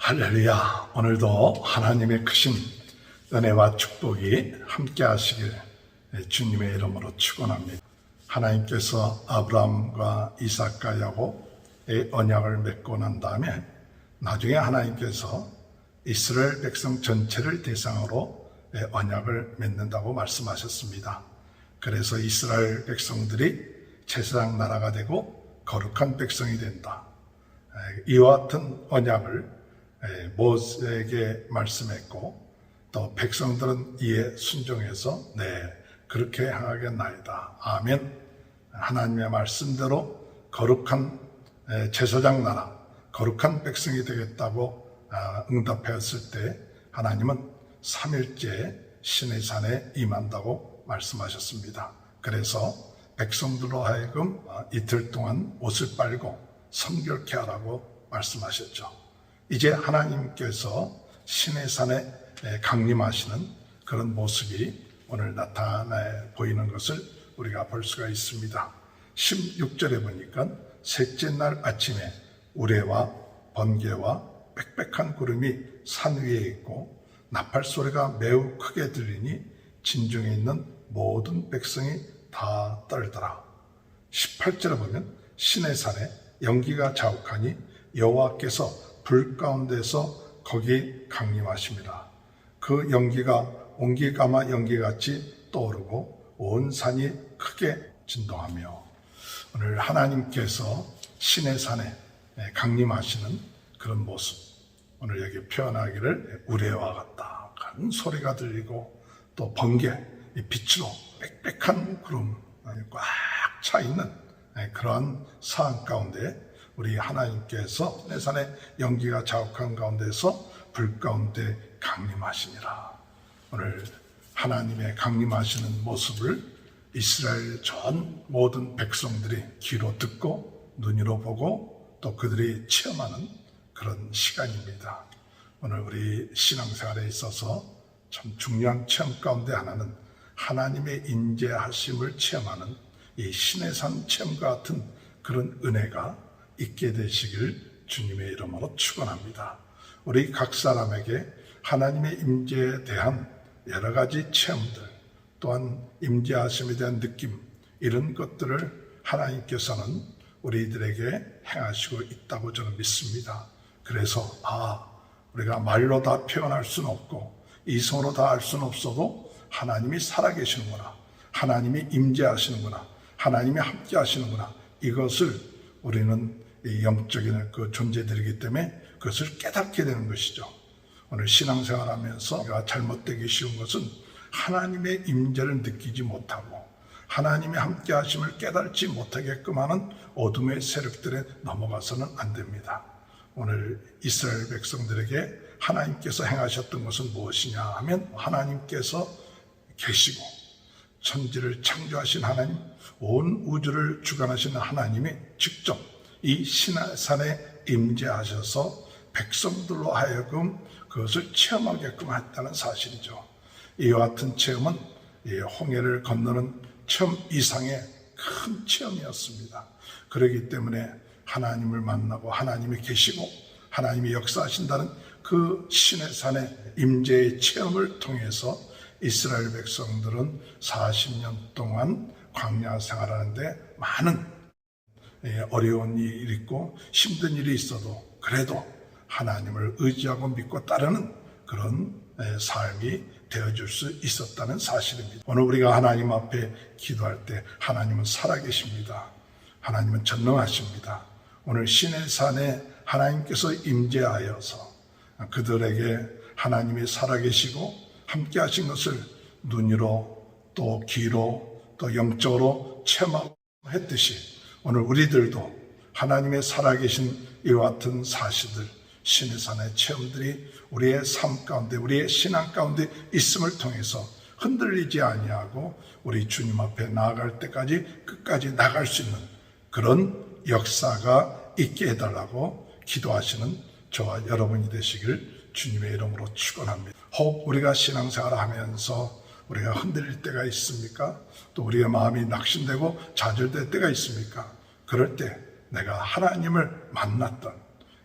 할렐루야. 오늘도 하나님의 크신 은혜와 축복이 함께 하시길 주님의 이름으로 축원합니다. 하나님께서 아브라함과 이삭과 야곱의 언약을 맺고 난 다음에 나중에 하나님께서 이스라엘 백성 전체를 대상으로 언약을 맺는다고 말씀하셨습니다. 그래서 이스라엘 백성들이 제사장 나라가 되고 거룩한 백성이 된다. 이와 같은 언약을 모세에게 말씀했고, 또 백성들은 이에 순종해서 그렇게 행하겠나이다. 아멘. 하나님의 말씀대로 거룩한 제사장 나라, 거룩한 백성이 되겠다고 응답하였을 때 하나님은 3일째 시내산에 임한다고 말씀하셨습니다. 그래서 백성들로 하여금 이틀 동안 옷을 빨고 성결케 하라고 말씀하셨죠. 이제 하나님께서 시내산에 강림하시는 그런 모습이 오늘 나타나 보이는 것을 우리가 볼 수가 있습니다. 16절에 보니까 셋째 날 아침에 우레와 번개와 빽빽한 구름이 산 위에 있고 나팔 소리가 매우 크게 들리니 진중에 있는 모든 백성이 다 떨더라. 18절에 보면 시내산에 연기가 자욱하니 여호와께서 불 가운데서 거기 강림하십니다. 그 연기가 옹기가마 연기같이 떠오르고 온 산이 크게 진동하며, 오늘 하나님께서 시내산에 강림하시는 그런 모습, 오늘 여기 표현하기를 우레와 같다. 큰 소리가 들리고 또 번개, 빛으로 빽빽한 구름 꽉 차 있는 그러한 산 가운데 우리 하나님께서 시내산의 연기가 자욱한 가운데서 불 가운데 강림하시니라. 오늘 하나님의 강림하시는 모습을 이스라엘 전 모든 백성들이 귀로 듣고 눈으로 보고 또 그들이 체험하는 그런 시간입니다. 오늘 우리 신앙생활에 있어서 참 중요한 체험 가운데 하나는 하나님의 인재하심을 체험하는 이 시내산 체험과 같은 그런 은혜가 있게 되시길 주님의 이름으로 축원합니다. 우리 각 사람에게 하나님의 임재에 대한 여러 가지 체험들, 또한 임재하심에 대한 느낌, 이런 것들을 하나님께서는 우리들에게 행하시고 있다고 저는 믿습니다. 그래서 우리가 말로 다 표현할 수는 없고 이성으로 다 알 수는 없어도 하나님이 살아계시는구나, 하나님이 임재하시는구나, 하나님이 함께 하시는구나, 이것을 우리는 영적인 그 존재들이기 때문에 그것을 깨닫게 되는 것이죠. 오늘 신앙생활 하면서 우리가 잘못되기 쉬운 것은 하나님의 임재를 느끼지 못하고 하나님의 함께 하심을 깨닫지 못하게끔 하는 어둠의 세력들에 넘어가서는 안 됩니다. 오늘 이스라엘 백성들에게 하나님께서 행하셨던 것은 무엇이냐 하면, 하나님께서 계시고 천지를 창조하신 하나님, 온 우주를 주관하시는 하나님이 직접 이 시내산에 임재하셔서 백성들로 하여금 그것을 체험하게끔 했다는 사실이죠. 이와 같은 체험은 홍해를 건너는 체험 이상의 큰 체험이었습니다. 그렇기 때문에 하나님을 만나고 하나님이 계시고 하나님이 역사하신다는 그 시내산의 임재의 체험을 통해서 이스라엘 백성들은 40년 동안 광야 생활하는데 많은 어려운 일이 있고 힘든 일이 있어도 그래도 하나님을 의지하고 믿고 따르는 그런 삶이 되어줄 수 있었다는 사실입니다. 오늘 우리가 하나님 앞에 기도할 때 하나님은 살아계십니다. 하나님은 전능하십니다. 오늘 시내산에 하나님께서 임재하여서 그들에게 하나님이 살아계시고 함께 하신 것을 눈으로 또 귀로 또 영적으로 체험했듯이 오늘 우리들도 하나님의 살아계신 이와 같은 사실들, 시내산의 체험들이 우리의 삶 가운데, 우리의 신앙 가운데 있음을 통해서 흔들리지 아니하고 우리 주님 앞에 나아갈 때까지 끝까지 나갈 수 있는 그런 역사가 있게 해달라고 기도하시는 저와 여러분이 되시길 주님의 이름으로 축원합니다. 혹 우리가 신앙생활을 하면서 우리가 흔들릴 때가 있습니까? 또 우리의 마음이 낙심되고 좌절될 때가 있습니까? 그럴 때 내가 하나님을 만났던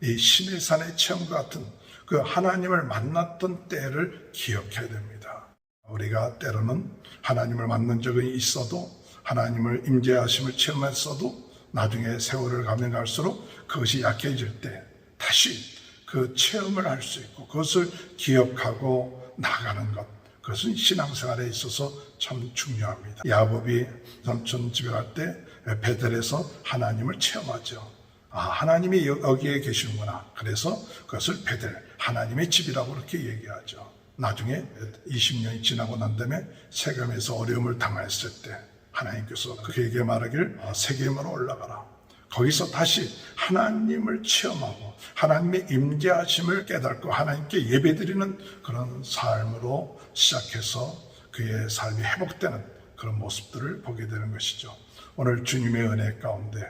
이 신의 산의 체험과 같은 그 하나님을 만났던 때를 기억해야 됩니다. 우리가 때로는 하나님을 만난 적이 있어도 하나님을 임재하심을 체험했어도 나중에 세월을 가면 갈수록 그것이 약해질 때 다시 그 체험을 할 수 있고 그것을 기억하고 나가는 것, 그것은 신앙생활에 있어서 참 중요합니다. 야곱이 삼촌 집에 갈 때 베델에서 하나님을 체험하죠. 하나님이 여기에 계시는구나. 그래서 그것을 베델, 하나님의 집이라고 그렇게 얘기하죠. 나중에 20년이 지나고 난 다음에 세겜에서 어려움을 당했을 때 하나님께서 그에게 말하길 세겜으로 올라가라. 거기서 다시 하나님을 체험하고 하나님의 임재하심을 깨닫고 하나님께 예배드리는 그런 삶으로 시작해서 그의 삶이 회복되는 그런 모습들을 보게 되는 것이죠. 오늘 주님의 은혜 가운데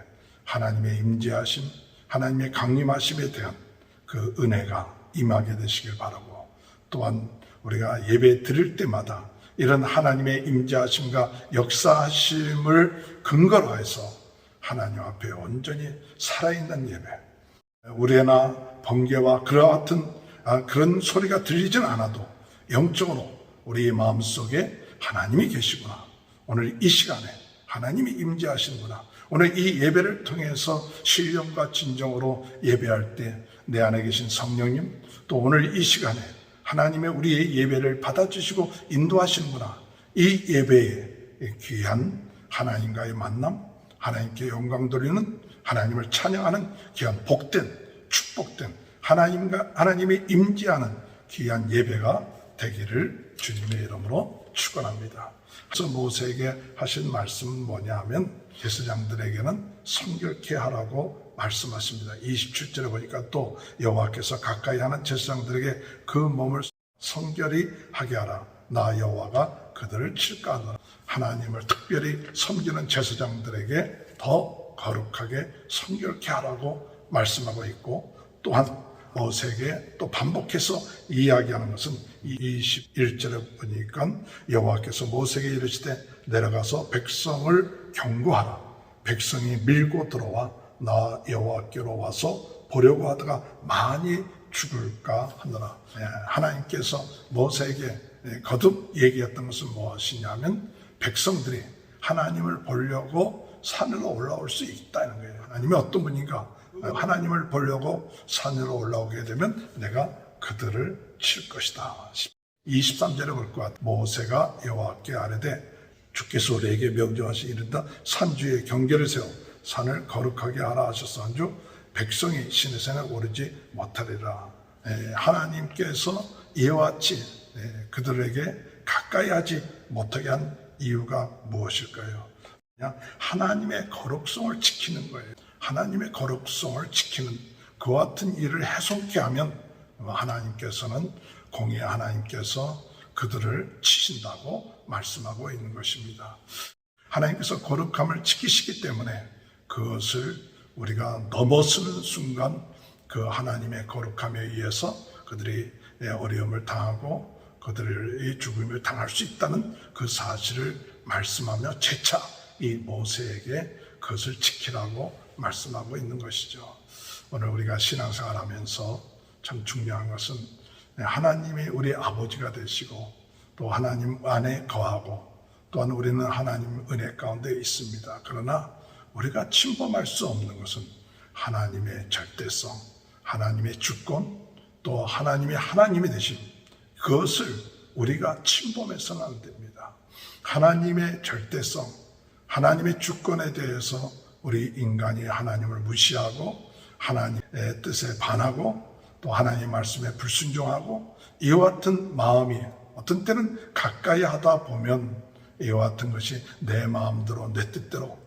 하나님의 임재하심, 하나님의 강림하심에 대한 그 은혜가 임하게 되시길 바라고, 또한 우리가 예배 드릴 때마다 이런 하나님의 임재하심과 역사하심을 근거로 해서 하나님 앞에 온전히 살아있는 예배, 우레나 번개와 그와 같은 그런 소리가 들리진 않아도 영적으로 우리 마음속에 하나님이 계시구나, 오늘 이 시간에 하나님이 임재하시는구나, 오늘 이 예배를 통해서 신령과 진정으로 예배할 때 내 안에 계신 성령님, 또 오늘 이 시간에 하나님의 우리의 예배를 받아주시고 인도하시는구나, 이 예배에 귀한 하나님과의 만남, 하나님께 영광 돌리는, 하나님을 찬양하는 귀한 복된, 축복된 하나님이 임재하는 귀한 예배가 되기를 주님의 이름으로 축원합니다. 그래서 모세에게 하신 말씀은 뭐냐 하면 제사장들에게는 성결케 하라고 말씀하십니다. 27절에 보니까 또 여호와께서 가까이 하는 제사장들에게 그 몸을 성결히 하게 하라. 나 여호와가 그들을 칠까 하노라. 하나님을 특별히 섬기는 제사장들에게 더 거룩하게 성결케 하라고 말씀하고 있고, 또한 모세에게 또 반복해서 이야기하는 것은 21절에 보니까 여호와께서 모세에게 이르시되 내려가서 백성을 경고하라. 백성이 밀고 들어와 나 여호와께로 와서 보려고 하다가 많이 죽을까 하노라. 하나님께서 모세에게 거듭 얘기했던 것은 무엇이냐면 백성들이 하나님을 보려고 산으로 올라올 수 있다는 거예요. 하나님이 어떤 분인가? 하나님을 보려고 산으로 올라오게 되면 내가 그들을 칠 것이다. 23절에 볼 것 같아. 모세가 여호와께 아뢰되 주께서 우리에게 명령하신 이른다. 산주에 경계를 세워 산을 거룩하게 하라 하셨어. 한주 백성이 신의 산에 오르지 못하리라. 하나님께서 이와 같이 그들에게 가까이 하지 못하게 한 이유가 무엇일까요? 그냥 하나님의 거룩성을 지키는 거예요. 하나님의 거룩성을 지키는 그와 같은 일을 훼손케 하면 하나님께서는 공의의 하나님께서 그들을 치신다고 말씀하고 있는 것입니다. 하나님께서 거룩함을 지키시기 때문에 그것을 우리가 넘어서는 순간 그 하나님의 거룩함에 의해서 그들이 어려움을 당하고 그들의 죽음을 당할 수 있다는 그 사실을 말씀하며 재차 이 모세에게 그것을 지키라고 말씀하고 있는 것이죠. 오늘 우리가 신앙생활 하면서 참 중요한 것은 하나님이 우리 아버지가 되시고 또 하나님 안에 거하고 또한 우리는 하나님 은혜 가운데 있습니다. 그러나 우리가 침범할 수 없는 것은 하나님의 절대성, 하나님의 주권, 또 하나님이 되신 그것을 우리가 침범해서는 안 됩니다. 하나님의 절대성, 하나님의 주권에 대해서 우리 인간이 하나님을 무시하고 하나님의 뜻에 반하고 또 하나님의 말씀에 불순종하고 이와 같은 마음이 어떤 때는 가까이 하다 보면 이와 같은 것이 내 마음대로 내 뜻대로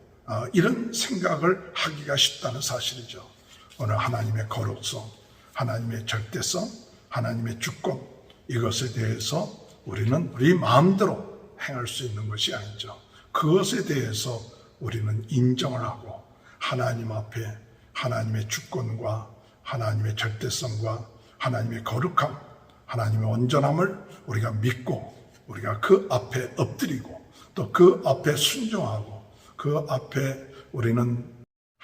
이런 생각을 하기가 쉽다는 사실이죠. 오늘 하나님의 거룩성, 하나님의 절대성, 하나님의 주권 이것에 대해서 우리는 우리 마음대로 행할 수 있는 것이 아니죠. 그것에 대해서 우리는 인정을 하고 하나님 앞에 하나님의 주권과 하나님의 절대성과 하나님의 거룩함, 하나님의 온전함을 우리가 믿고 우리가 그 앞에 엎드리고 또 그 앞에 순종하고 그 앞에 우리는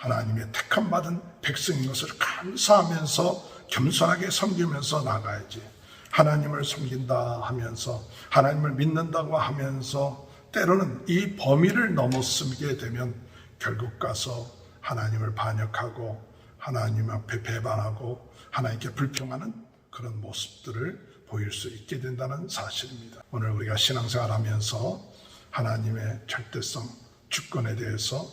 하나님의 택함 받은 백성인 것을 감사하면서 겸손하게 섬기면서 나가야지. 하나님을 섬긴다 하면서 하나님을 믿는다고 하면서 때로는 이 범위를 넘어서게 되면 결국 가서 하나님을 반역하고 하나님 앞에 배반하고 하나님께 불평하는 그런 모습들을 보일 수 있게 된다는 사실입니다. 오늘 우리가 신앙생활하면서 하나님의 절대성, 주권에 대해서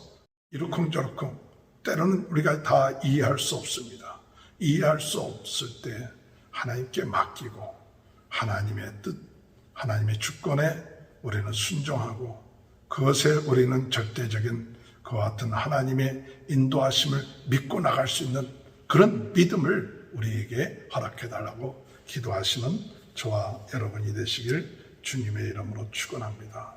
이러쿵저러쿵 때로는 우리가 다 이해할 수 없습니다. 이해할 수 없을 때 하나님께 맡기고 하나님의 뜻, 하나님의 주권에 우리는 순종하고 그것에 우리는 절대적인 그와 같은 하나님의 인도하심을 믿고 나갈 수 있는 그런 믿음을 우리에게 허락해달라고 기도하시는 저와 여러분이 되시길 주님의 이름으로 축원합니다.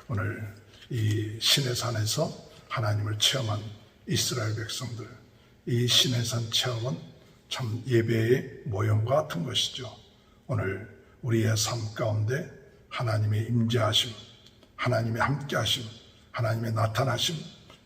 오늘 이 시내산에서 하나님을 체험한 이스라엘 백성들, 이 시내산 체험은 참 예배의 모형과 같은 것이죠. 오늘 우리의 삶 가운데 하나님의 임재하심, 하나님의 함께하심, 하나님의 나타나심,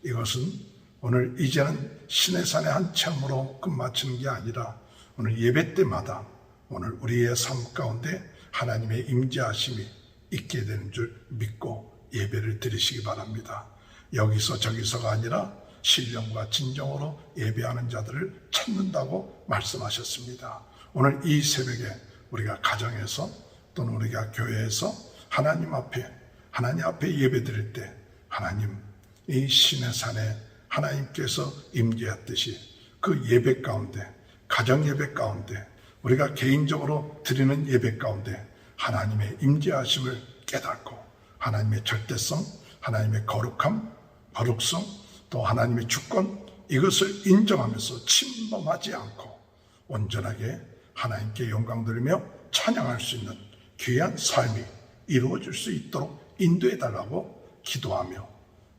이것은 오늘 이제는 시내산의 한 체험으로 끝마치는 게 아니라 오늘 예배 때마다 오늘 우리의 삶 가운데 하나님의 임재하심이 있게 되는 줄 믿고 예배를 드리시기 바랍니다. 여기서 저기서가 아니라 신령과 진정으로 예배하는 자들을 찾는다고 말씀하셨습니다. 오늘 이 새벽에 우리가 가정에서 또는 우리가 교회에서 하나님 앞에 예배 드릴 때 하나님 이 신의 산에 하나님께서 임재했듯이 그 예배 가운데 가정 예배 가운데 우리가 개인적으로 드리는 예배 가운데 하나님의 임재하심을 깨닫고 하나님의 절대성, 하나님의 거룩함, 거룩성 또 하나님의 주권 이것을 인정하면서 침범하지 않고 온전하게 하나님께 영광 돌리며 찬양할 수 있는 귀한 삶이 이루어질 수 있도록 인도해 달라고 기도하며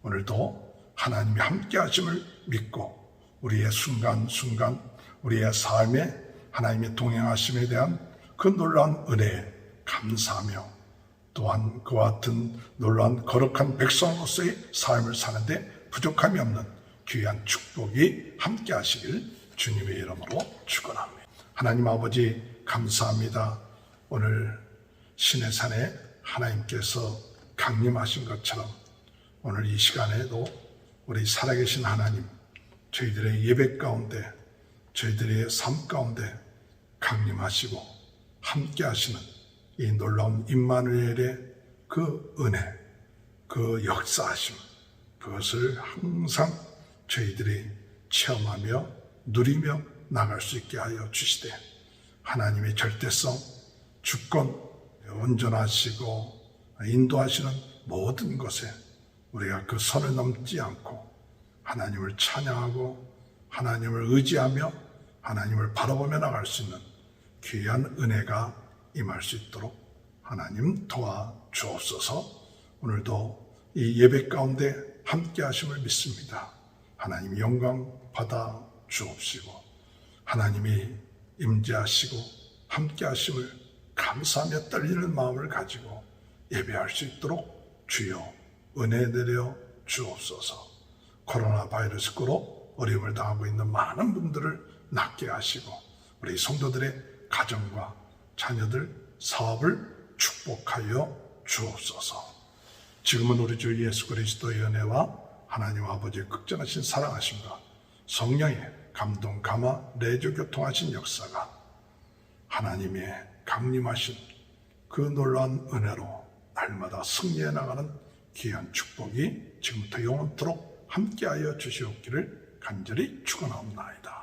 오늘도 하나님의 함께 하심을 믿고 우리의 순간순간 우리의 삶에 하나님의 동행하심에 대한 그 놀라운 은혜에 감사하며 또한 그와 같은 놀라운 거룩한 백성으로서의 삶을 사는데 부족함이 없는 귀한 축복이 함께 하시길 주님의 이름으로 축원합니다. 하나님 아버지 감사합니다. 오늘 시내산에 하나님께서 강림하신 것처럼 오늘 이 시간에도 우리 살아계신 하나님 저희들의 예배 가운데 저희들의 삶 가운데 강림하시고 함께 하시는 이 놀라운 임마누엘의 그 은혜 그 역사하심 그것을 항상 저희들이 체험하며 누리며 나갈 수 있게 하여 주시되 하나님의 절대성, 주권, 온전하시고 인도하시는 모든 것에 우리가 그 선을 넘지 않고 하나님을 찬양하고 하나님을 의지하며 하나님을 바라보며 나갈 수 있는 귀한 은혜가 임할 수 있도록 하나님 도와주옵소서. 오늘도 이 예배 가운데 함께 하심을 믿습니다. 하나님 영광 받아 주옵시고 하나님이 임재하시고 함께 하심을 감사하며 떨리는 마음을 가지고 예배할 수 있도록 주여 은혜 내려 주옵소서. 코로나 바이러스로 어려움을 당하고 있는 많은 분들을 낫게 하시고 우리 성도들의 가정과 자녀들 사업을 축복하여 주옵소서. 지금은 우리 주 예수 그리스도의 은혜와 하나님 아버지의 극전하신 사랑하심과 성령의 감동, 감화, 내조 교통하신 역사가 하나님의 강림하신 그 놀라운 은혜로 날마다 승리해 나가는 귀한 축복이 지금부터 영원토록 함께하여 주시옵기를 간절히 축원하옵나이다.